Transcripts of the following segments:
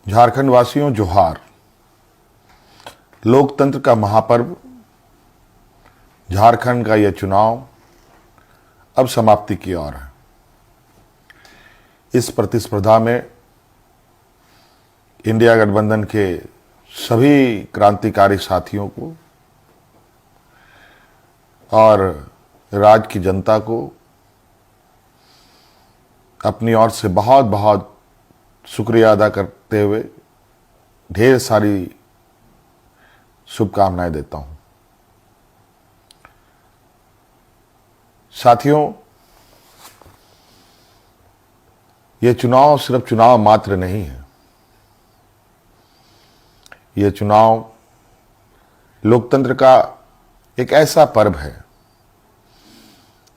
झारखंड वासियों जोहार। लोकतंत्र का महापर्व झारखंड का यह चुनाव अब समाप्ति की ओर है। इस प्रतिस्पर्धा में इंडिया गठबंधन के सभी क्रांतिकारी साथियों को और राज्य की जनता को अपनी ओर से बहुत बहुत शुक्रिया अदा करते हुए ढेर सारी शुभकामनाएं देता हूं। साथियों, यह चुनाव सिर्फ चुनाव मात्र नहीं है। यह चुनाव लोकतंत्र का एक ऐसा पर्व है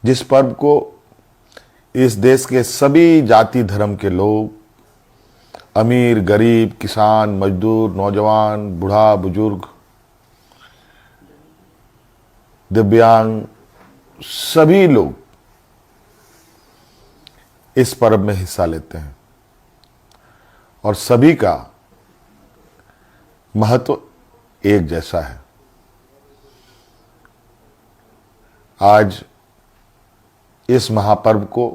जिस पर्व को इस देश के सभी जाति धर्म के लोग, अमीर गरीब, किसान मजदूर, नौजवान, बूढ़ा बुजुर्ग, दिव्यांग, सभी लोग इस पर्व में हिस्सा लेते हैं और सभी का महत्व एक जैसा है। आज इस महापर्व को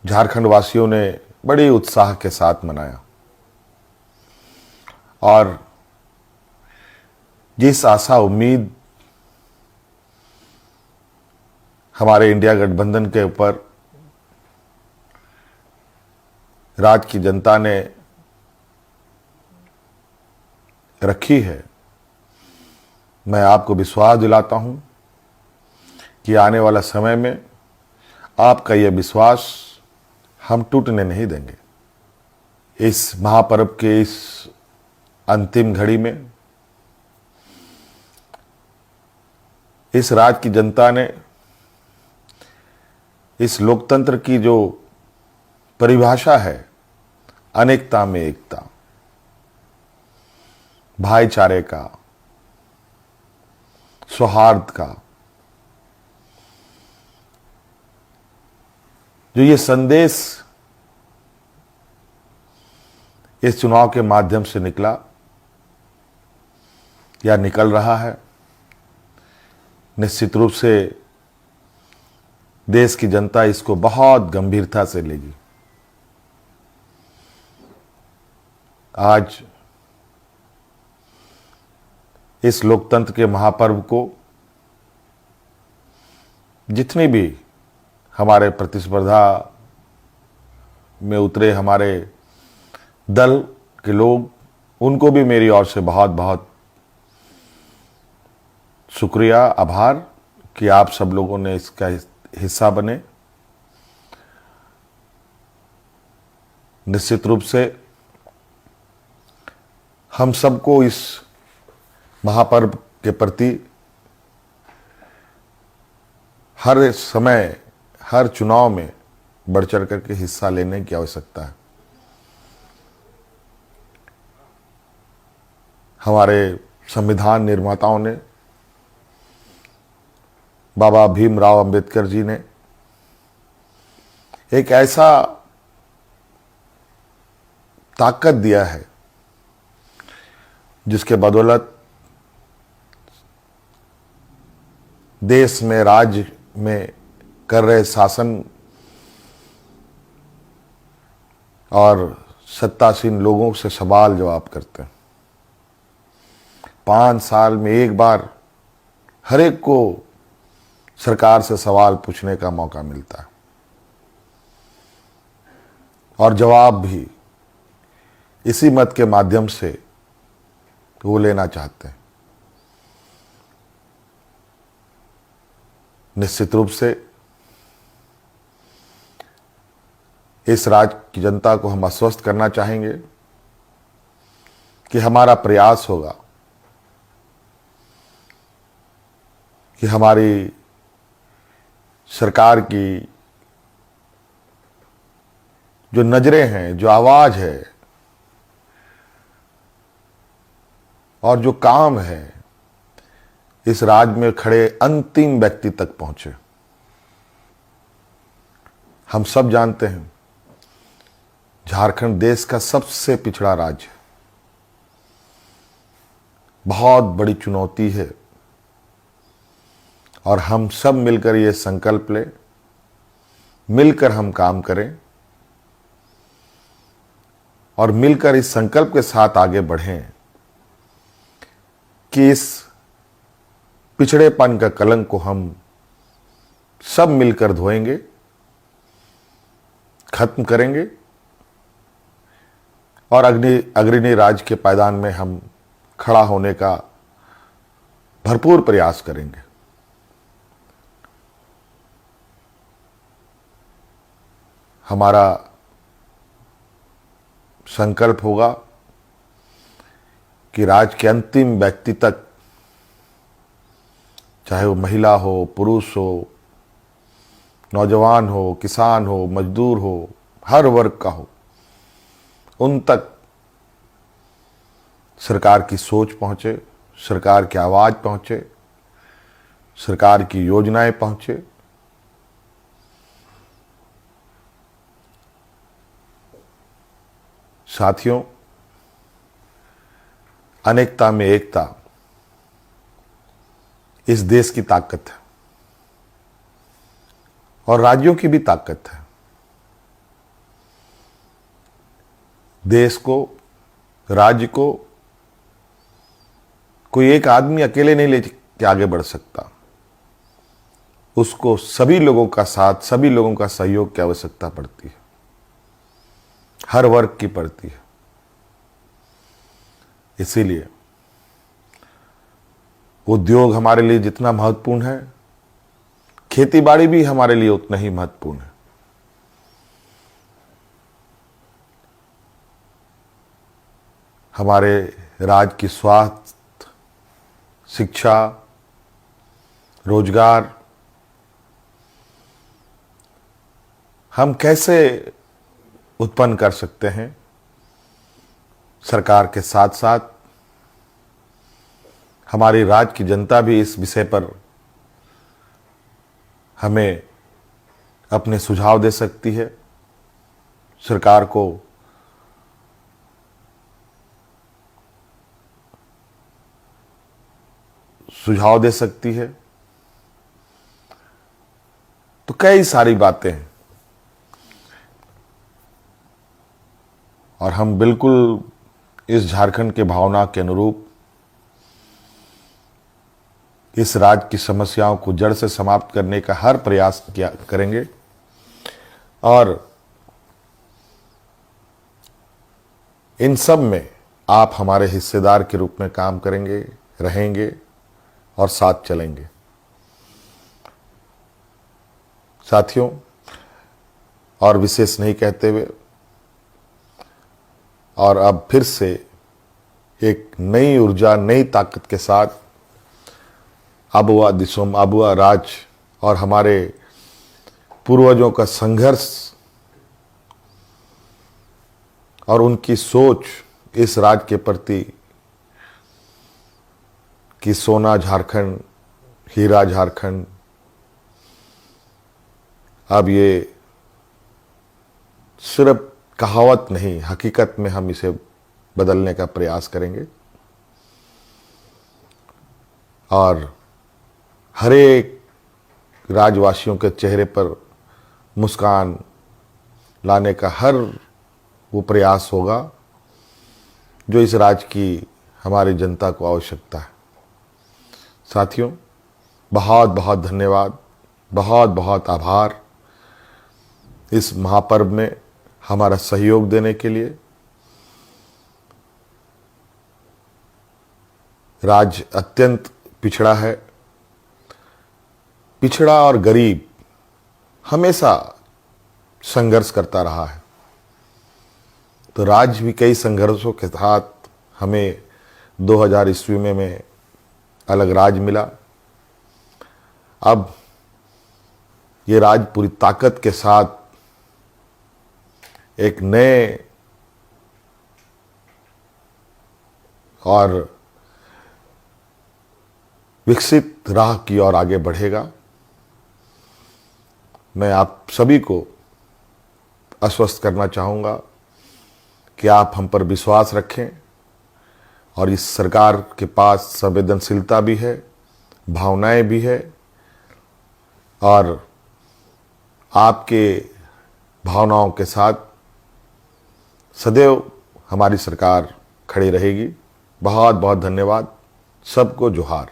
झारखंड वासियों ने बड़े उत्साह के साथ मनाया और जिस आशा उम्मीद हमारे इंडिया गठबंधन के ऊपर राज्य की जनता ने रखी है, मैं आपको विश्वास दिलाता हूं कि आने वाला समय में आपका यह विश्वास हम टूटने नहीं देंगे। इस महापर्व के इस अंतिम घड़ी में इस राज्य की जनता ने इस लोकतंत्र की जो परिभाषा है, अनेकता में एकता, भाईचारे का, सौहार्द का, जो ये संदेश इस चुनाव के माध्यम से निकला या निकल रहा है, निश्चित रूप से देश की जनता इसको बहुत गंभीरता से लेगी। आज इस लोकतंत्र के महापर्व को जितनी भी हमारे प्रतिस्पर्धा में उतरे हमारे दल के लोग, उनको भी मेरी ओर से बहुत बहुत शुक्रिया, आभार कि आप सब लोगों ने इसका हिस्सा बने। निश्चित रूप से हम सबको इस महापर्व के प्रति हर समय, हर चुनाव में बढ़ चढ़ करके हिस्सा लेने की आवश्यकता है। हमारे संविधान निर्माताओं ने, बाबा भीमराव अंबेडकर जी ने एक ऐसा ताकत दिया है जिसके बदौलत देश में, राज्य में कर रहे शासन और सत्तासीन लोगों से सवाल जवाब करते हैं। 5 साल में एक बार हर एक को सरकार से सवाल पूछने का मौका मिलता है और जवाब भी इसी मत के माध्यम से वो लेना चाहते हैं। निश्चित रूप से इस राज्य की जनता को हम आश्वस्त करना चाहेंगे कि हमारा प्रयास होगा कि हमारी सरकार की जो नजरें हैं, जो आवाज है और जो काम है, इस राज्य में खड़े अंतिम व्यक्ति तक पहुंचे। हम सब जानते हैं झारखंड देश का सबसे पिछड़ा राज्य है। बहुत बड़ी चुनौती है और हम सब मिलकर ये संकल्प लें, मिलकर हम काम करें और मिलकर इस संकल्प के साथ आगे बढ़ें कि इस पिछड़ेपन का कलंक को हम सब मिलकर धोएंगे, खत्म करेंगे और अग्रणी राज्य के पायदान में हम खड़ा होने का भरपूर प्रयास करेंगे। हमारा संकल्प होगा कि राज्य के अंतिम व्यक्ति तक, चाहे वो महिला हो, पुरुष हो, नौजवान हो, किसान हो, मजदूर हो, हर वर्ग का हो, उन तक सरकार की सोच पहुंचे, सरकार की आवाज पहुंचे, सरकार की योजनाएं पहुंचे। साथियों, अनेकता में एकता इस देश की ताकत है और राज्यों की भी ताकत है। देश को, राज्य को कोई एक आदमी अकेले नहीं लेके आगे बढ़ सकता। उसको सभी लोगों का साथ, सभी लोगों का सहयोग की आवश्यकता पड़ती है, हर वर्ग की पड़ती है। इसीलिए उद्योग हमारे लिए जितना महत्वपूर्ण है, खेतीबाड़ी भी हमारे लिए उतना ही महत्वपूर्ण है। हमारे राज्य की स्वास्थ्य, शिक्षा, रोजगार हम कैसे उत्पन्न कर सकते हैं, सरकार के साथ साथ हमारी राज्य की जनता भी इस विषय पर हमें अपने सुझाव दे सकती है, सरकार को सुझाव दे सकती है। तो कई सारी बातें हैं और हम बिल्कुल इस झारखंड के भावना के अनुरूप इस राज्य की समस्याओं को जड़ से समाप्त करने का हर प्रयास करेंगे और इन सब में आप हमारे हिस्सेदार के रूप में काम करेंगे, रहेंगे और साथ चलेंगे। साथियों, और विशेष नहीं कहते हुए और अब फिर से एक नई ऊर्जा, नई ताकत के साथ आबुआ दिसोम, आबुआ राज और हमारे पूर्वजों का संघर्ष और उनकी सोच इस राज्य के प्रति कि सोना झारखंड, हीरा झारखंड, अब ये सिर्फ कहावत नहीं, हकीकत में हम इसे बदलने का प्रयास करेंगे और हर एक राज्यवासियों के चेहरे पर मुस्कान लाने का हर वो प्रयास होगा जो इस राज्य की हमारी जनता को आवश्यकता है। साथियों, बहुत बहुत धन्यवाद, बहुत बहुत आभार इस महापर्व में हमारा सहयोग देने के लिए। राज्य अत्यंत पिछड़ा है, पिछड़ा और गरीब हमेशा संघर्ष करता रहा है। तो राज्य भी कई संघर्षों के साथ हमें 2000 ईस्वी में अलग राज्य मिला। अब ये राज्य पूरी ताकत के साथ एक नए और विकसित राह की ओर आगे बढ़ेगा। मैं आप सभी को आश्वस्त करना चाहूँगा कि आप हम पर विश्वास रखें और इस सरकार के पास संवेदनशीलता भी है, भावनाएं भी है और आपके भावनाओं के साथ सदैव हमारी सरकार खड़ी रहेगी। बहुत बहुत धन्यवाद। सबको जोहार।